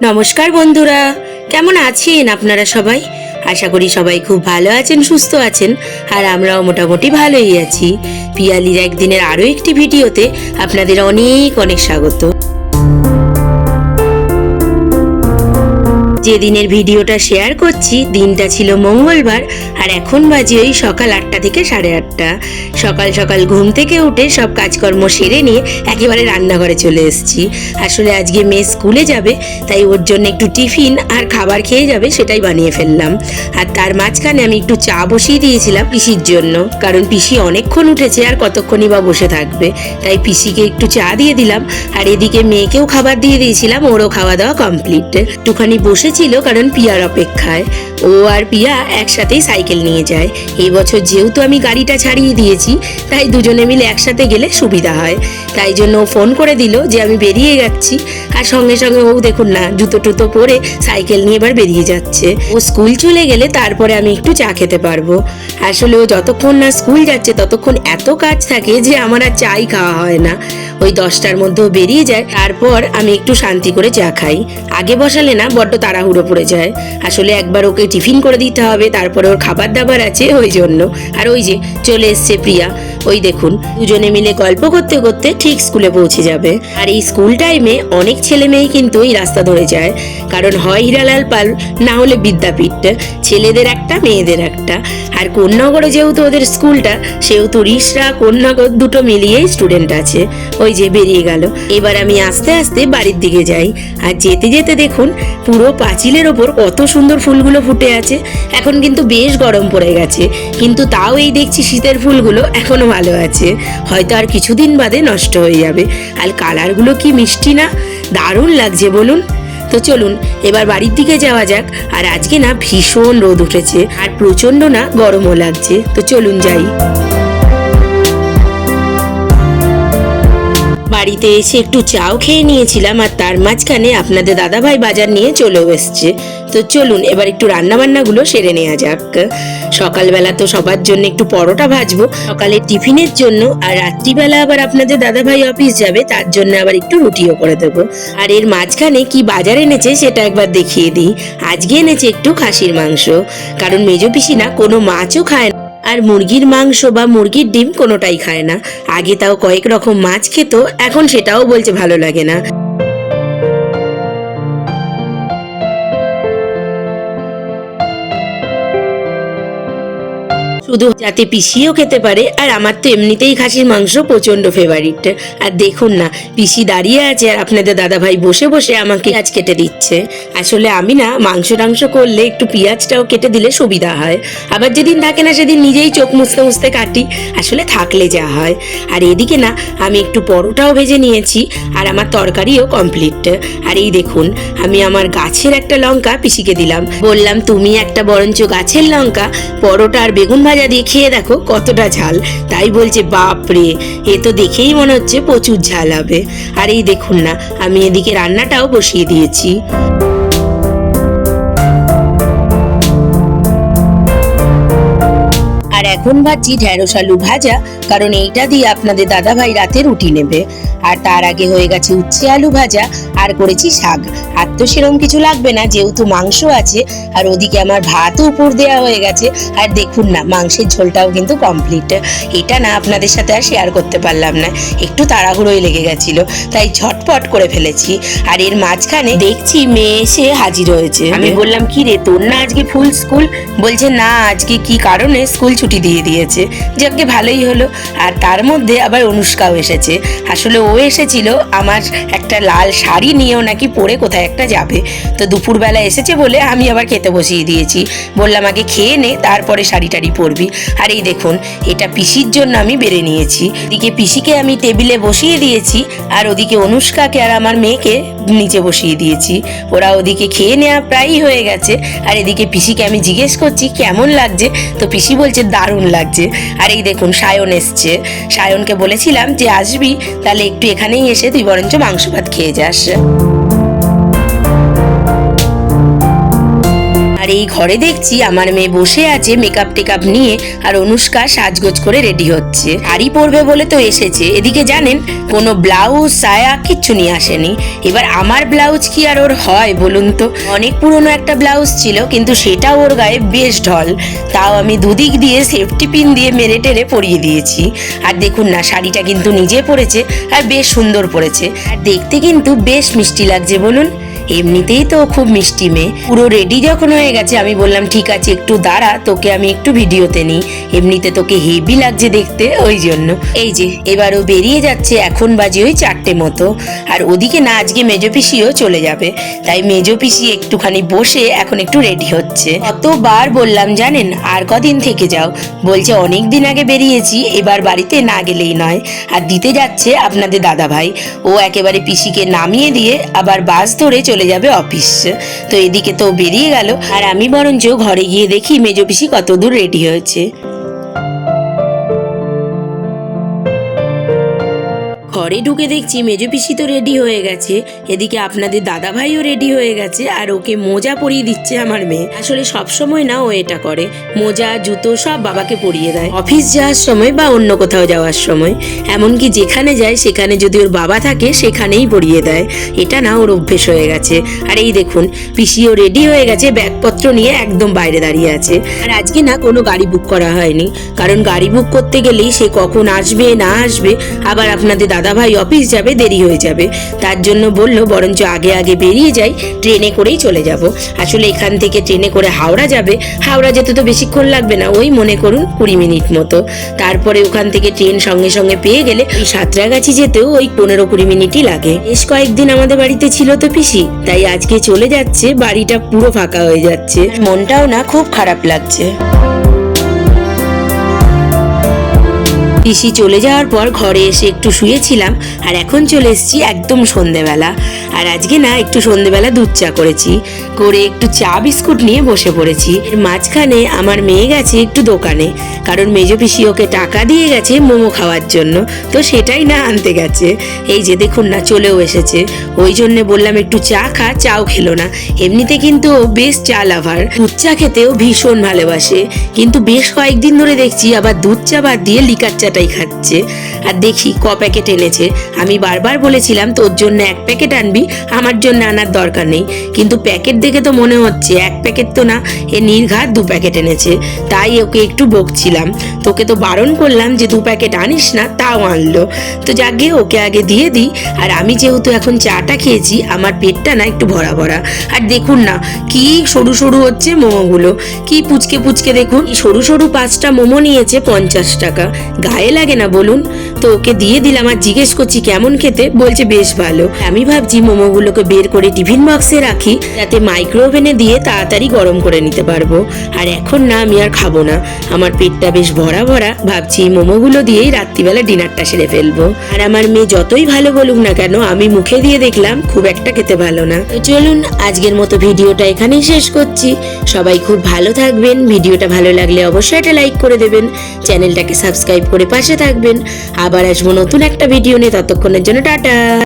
নমস্কার বন্ধুরা, কেমন আছেন আপনারা সবাই? আশা করি সবাই খুব ভালো আছেন, সুস্থ আছেন। আর আমরাও মোটামুটি ভালোই আছি। পিয়ালির একদিনের আরও একটি ভিডিওতে আপনাদের অনেক অনেক স্বাগত। যে দিনের ভিডিওটা শেয়ার করছি দিনটা ছিল মঙ্গলবার, আর এখন বাজে ওই সকাল 8টা থেকে 8:30। সকাল সকাল ঘুম থেকে উঠে সব কাজকর্ম সেরে নিয়ে একেবারে রান্নাঘরে চলে এসেছি। আসলে আজকে মেয়ে স্কুলে যাবে, তাই ওর জন্য একটু টিফিন আর খাবার খেয়ে যাবে সেটাই বানিয়ে ফেললাম। আর তার মাঝখানে আমি একটু চা বসিয়ে দিয়েছিলাম পিসির জন্য, কারণ পিসি অনেকক্ষণ উঠেছে আর কতক্ষণই বা বসে থাকবে, তাই পিসিকে একটু চা দিয়ে দিলাম। আর এদিকে মেয়েকেও খাবার দিয়ে দিয়েছিলাম, ওরও খাওয়া দাওয়া কমপ্লিট। একটুখানি বসেছিল কারণ পিয়ার অপেক্ষায়। ও আর পিয়া একসাথেই সাইকেল নিয়ে যায়। এই বছর যেহেতু আমি গাড়িটা ছাড়িয়ে দিয়েছি, তাই দুজনে মিলে একসাথে গেলে সুবিধা হয়। তাই জন্য ও ফোন করে দিল যে আমি বেরিয়ে যাচ্ছি, আর সঙ্গে সঙ্গে ও দেখুন না জুতো টুতো পরে সাইকেল নিয়ে এবার বেরিয়ে যাচ্ছে। ও স্কুল চলে গেলে তারপরে আমি একটু চা খেতে পারবো। আসলে ও যতক্ষণ না স্কুল যাচ্ছে ততক্ষণ এত কাজ থাকে যে আমার আর চাই খাওয়া হয় না। ওই 10টার মধ্যেও বেরিয়ে যায়, তারপর আমি একটু শান্তি করে চা খাই। আগে বসালে না বড্ড তাড়াহুড়ো পড়ে যায়। আসলে একবার ওকে টিফিন করে দিতে হবে, তারপরে ওর খাবার দাবার আছে, ওই জন্য। আর ওই যে চলে এসছে প্রিয়া, ওই দেখুন দুজনে মিলে গল্প করতে করতে ঠিক স্কুলে পৌঁছে যাবে। আর এই স্কুল টাইমে অনেক ছেলে মেয়ে কিন্তু এই রাস্তা ধরে যায়, কারণ হয় হীরালাল পাল, না হলে বিদ্যাপীঠ। ছেলেদের একটা, মেয়েদের একটা। আর কোন্নগরে যেহেতু ওদের স্কুলটা, সেহেতু রিসরা কোন্নগর দুটো মিলিয়েই স্টুডেন্ট আছে। ওই যে বেরিয়ে গেল। এবার আমি আস্তে আস্তে বাড়ির দিকে যাই। আর যেতে যেতে দেখুন পুরো পাঁচিলের ওপর কত সুন্দর ফুলগুলো ফুটে আছে। এখন কিন্তু বেশ গরম পড়ে গেছে, কিন্তু তাও এই দেখছি শীতের ফুলগুলো এখনো ভালো আছে। হয়তো আর কিছুদিন বাদে নষ্ট হয়ে যাবে। আর কালারগুলো কি মিষ্টি না, দারুণ লাগছে বলুন। তো চলুন এবার বাড়ির দিকে যাওয়া যাক। আর আজকে না ভীষণ রোদ উঠেছে, আর প্রচন্ড না গরমও লাগছে। তো চলুন যাই। বাড়িতে এসে একটু চাও খেয়ে নিয়েছিলাম, আর তার মাঝখানে আপনাদের দাদাভাই বাজার নিয়ে চলেও এসছে। তো চলুন এবার একটু রান্নাবান্নাগুলো সেরে নেওয়া যাক। সকালবেলা তো সবার জন্য একটু পরোটা ভাজবো সকালে টিফিনের জন্য, আর রাত্রিবেলা আবার আপনাদের দাদাভাই অফিস যাবে, তার জন্য আবার একটু রুটিও করে দেবো। আর এর মাঝখানে কি বাজার এনেছে সেটা একবার দেখিয়ে দিই। আজকে এনেছে একটু খাসির মাংস, কারণ মেজো পিসি না কোনো মাছও খায় না, আর মুরগির মাংস বা মুরগির ডিম কোনোটাই খায় না। আগে তাও কয়েক রকম মাছ খেত, এখন সেটাও বলছে ভালো লাগে না। শুধু যাতে পিসিও খেতে পারে, আর আমার তো এমনিতেই খাসির মাংস প্রচন্ড ফেভারিট। আর দেখুন না পিসি দাঁড়িয়ে আছে, আর আপনাদের দাদাভাই বসে বসে আমাকে পেঁয়াজ কেটে দিচ্ছে। আসলে আমি না মাংস টাংস করলে একটু পেঁয়াজটাও কেটে দিলে সুবিধা হয়। আবার যেদিন থাকে না সেদিন নিজেই চোখ মুছতে মুছতে কাটি, আসলে থাকলে যা হয়। আর এদিকে না আমি একটু পরোটাও ভেজে নিয়েছি, আর আমার তরকারিও কমপ্লিট। আর এই দেখুন আমি আমার গাছের একটা লঙ্কা পিসিকে দিলাম, বললাম তুমি একটা বরঞ্চ গাছের লঙ্কা পরোটা আর বেগুন ভাজা দিয়ে খেয়ে দেখো কতটা ঝাল। তাই বলছে বাপরে, এ তো দেখেই মনে হচ্ছে প্রচুর ঝাল হবে। আর এই দেখুন না আমি এদিকে রান্নাটাও বসিয়ে দিয়েছি। আর এখন ভাজছি ঢেঁড়স আলু ভাজা, কারণ এইটা দিয়ে আপনাদের দাদাভাই রাতে রুটি নেবে। আর তার আগে হয়ে গেছে উচ্ছে আলু ভাজা, আর করেছি শাক। আর তো সেরকম কিছু লাগবে না যেহেতু মাংস আছে। আর ওদিকে আমার ভাতও উপর দেওয়া হয়ে গেছে। আর দেখুন না মাংসের ঝোলটাও কিন্তু কমপ্লিট। এটা না আপনাদের সাথে আর শেয়ার করতে পারলাম না, একটু তাড়াহুড়োই লেগে গেছিল, তাই ঝটপট করে ফেলেছি। আর এর মাঝখানে দেখছি মেয়ে এসে হাজির হয়েছে। আমি বললাম কি রে তোর না আজকে ফুল স্কুল? বলছে না আজকে কি কারণে স্কুল ছুটি দিয়ে দিয়েছে। যাকে ভালোই হলো। আর তার মধ্যে আবার অনুষ্কাও এসেছে। আসলে ও এসেছিল আমার একটা লাল শাড়ি নিয়েও নাকি পরে কোথায় একটা যাবে। তো দুপুরবেলা এসেছে বলে আমি আবার খেতে বসিয়ে দিয়েছি, বললাম আগে খেয়ে নে তারপরে শাড়ি টাড়ি পরবি। আর এই দেখুন এটা পিসির জন্য আমি বেড়ে নিয়েছি। এদিকে পিসিকে আমি টেবিলে বসিয়ে দিয়েছি, আর ওদিকে অনুষ্কাকে আর আমার মেয়েকে নিচে বসিয়ে দিয়েছি। ওরা ওদিকে খেয়ে নেওয়া প্রায়ই হয়ে গেছে। আর এদিকে পিসিকে আমি জিজ্ঞেস করছি কেমন লাগছে, তো পিসি বলছে দারুণ লাগছে। আর এই দেখুন সায়ন এসছে। সায়নকে বলেছিলাম যে আসবি, তাহলে একটু এখানেই এসে তুই বরঞ্চ মাংস ভাত খেয়ে যাস। আর আর এই ঘরে দেখছি আমার মেয়ে বসে আছে মেকআপ টেকআপ নিয়ে, আর অনুষ্কা সাজগোজ করে রেডি হচ্ছে। শাড়ি পরবে বলে তো এসেছে, এদিকে জানেন কোনো ব্লাউজ সায়া কিচ্ছু নিয়ে আসেনি। এবার আমার ব্লাউজ কি আর ওর হয় বলুন তো? অনেক পুরনো একটা ব্লাউজ ছিল, কিন্তু সেটা ওর গায়ে বেশ ঢল, তাও আমি দুদিক দিয়ে সেফটি পিন দিয়ে মেরে টেরে পরিয়ে দিয়েছি। আর দেখুন না, শাড়িটা কিন্তু নিজে পরেছে আর বেশ সুন্দর পরেছে, আর দেখতে কিন্তু বেশ মিষ্টি লাগছে বলুন। এমনিতেই তো খুব মিষ্টি মেয়ে। পুরো রেডি যখন হয়ে গেছে আমি বললাম ঠিক আছে একটু দাঁড়া, তোকে আমি একটু ভিডিওতে নিই, এমনিতে তোকে হেভি লাগছে দেখতে, ওই জন্য। এই যে এবারও বেরিয়ে যাচ্ছে, এখন বাজে ওই 4টে মতো। আর ওদিকে না আজকে মেজো পিসিও চলে যাবে, তাই মেজো পিসি একটুখানি বসে এখন একটু রেডি হচ্ছে। কতবার বললাম জানেন আর কদিন থেকে যাও, বলছে অনেক দিন আগে বেরিয়েছি, এবার বাড়িতে না গেলেই নয়। আর দিতে যাচ্ছে আপনাদের দাদা ভাই, ও একেবারে পিসিকে নামিয়ে দিয়ে আবার বাস ধরে চলে যাবে অফিস। তো এদিকে তো বেরিয়ে গেল, আর আমি বরঞ্চ ঘরে গিয়ে দেখি মেজো পিসি কত দূর রেডি হয়েছে। ঘরে ঢুকে দেখছি মেজো পিসি তো রেডি হয়ে গেছে, এদিকে আপনাদের দাদা ভাইও রেডি হয়ে গেছে, আর ওকে মোজা পরিয়ে দিচ্ছে আমার মেয়ে। আসলে সব সময় না ও এটা করে, মোজা জুতো সব বাবাকে পরিয়ে দেয় অফিস যাওয়ার সময় বা অন্য কোথাও যাওয়ার সময়, এমনকি যেখানে যায় সেখানে যদি ওর বাবা থাকে সেখানেই পরিয়ে দেয়। এটা না ওর অভ্যেস হয়ে গেছে। আর এই দেখুন পিসিও রেডি হয়ে গেছে, ব্যাগপত্র নিয়ে একদম বাইরে দাঁড়িয়ে আছে। আর আজকে না কোনো গাড়ি বুক করা হয়নি, কারণ গাড়ি বুক করতে গেলেই সে কখন আসবে না আসবে, আবার আপনাদের দাদা ভাই অফিস যাবে, দেরি হয়ে যাবে, তার জন্য বললো বরঞ্চ আগে আগে বেরিয়ে যাই, ট্রেনে করেই চলে যাব। আসলে এখান থেকে ট্রেনে করে হাওড়া যাবে, হাওড়া যেতে তো বেশিক্ষণ লাগবে না, ওই মনে করুন 20 মিনিট মতো। তারপরে ওখান থেকে ট্রেন সঙ্গে সঙ্গে পেয়ে গেলে ওই সাঁতরাগাছি যেতেও ওই 15-20 মিনিটই লাগে। বেশ কয়েকদিন আমাদের বাড়িতে ছিল তো পিসি, তাই আজকে চলে যাচ্ছে, বাড়িটা পুরো ফাঁকা হয়ে যাচ্ছে, মনটাও না খুব খারাপ লাগছে। পিসি চলে যাওয়ার পর ঘরে এসে একটু শুয়েছিলাম, আর এখন চলে এসেছি একদম সন্ধেবেলা। আর আজকে না একটু সন্ধেবেলা দুধ চা করেছি, করে একটু চা বিস্কুট নিয়ে বসে পড়েছি। এর মাঝখানে আমার মেয়ে গেছে একটু দোকানে, কারণ মেজো পিসি ওকে টাকা দিয়ে গেছে মোমো খাওয়ার জন্য, তো সেটাই না আনতে গেছে। এই যে দেখুন না চলেও এসেছে, ওই জন্য বললাম একটু চা খা, চাও খেলো না। এমনিতে কিন্তু ও বেশ চা লাভার, দুধ চা খেতেও ভীষণ ভালোবাসে, কিন্তু বেশ কয়েকদিন ধরে দেখছি আবার দুধ চা বাদ দিয়ে লিকার চা খাচ্ছে। আর দেখি ক প্যাকেট এনেছে, আমি বারবার বলেছিলাম তোর জন্য 1 প্যাকেট আনবি, আমার জন্য আনার দরকার নেই, কিন্তু প্যাকেট দেখে তো মনে হচ্ছে 1 প্যাকেট তো না, এ নির্ঘাত 2 প্যাকেট এনেছে। তাই ওকে একটু বকছিলাম, তোকে তো বারণ করলাম যে 2 প্যাকেট আনিস না, তাও আনলো। তো যাকে ওকে আগে দিয়ে দিই, আর আমি যেহেতু এখন চাটা খেয়েছি আমার পেটটা না একটু ভরা ভরা। আর দেখুন না কি সরু সরু হচ্ছে মোমোগুলো, কি পুচকে পুচকে, দেখুন সরু সরু 5টা মোমো নিয়েছে 50 টাকা, গায়ে লাগে না বলুন? তো ওকে দিয়ে দিলাম, আর জিজ্ঞেস করছি কেমন খেতে, বলছে বেশ ভালো। আমি ভাবছি মোমোগুলোকে বের করে টিফিন বক্সে রাখি, যাতে মাইক্রো ওভেনে দিয়ে তাড়াতাড়ি গরম করে নিতে পারবো। আর এখন না আমি আর খাবো না, আমার পেটটা বেশ ভরা ভরা, ভাবছি মোমোগুলো দিয়েই রাত্রিবেলা ডিনারটা সেরে ফেলবো। আর আমার মেয়ে যতই ভালো বলুক না কেন, আমি মুখে দিয়ে দেখলাম খুব একটা খেতে ভালো না। তো চলুন আজকের মতো ভিডিওটা এখানেই শেষ করছি। সবাই খুব ভালো থাকবেন, ভিডিওটা ভালো লাগলে অবশ্যই একটা লাইক করে দেবেন, চ্যানেলটাকে সাবস্ক্রাইব করে পাশে থাকবেন। আবার আসবো নতুন একটা ভিডিও নিয়ে, ততক্ষণের জন্য টাটা।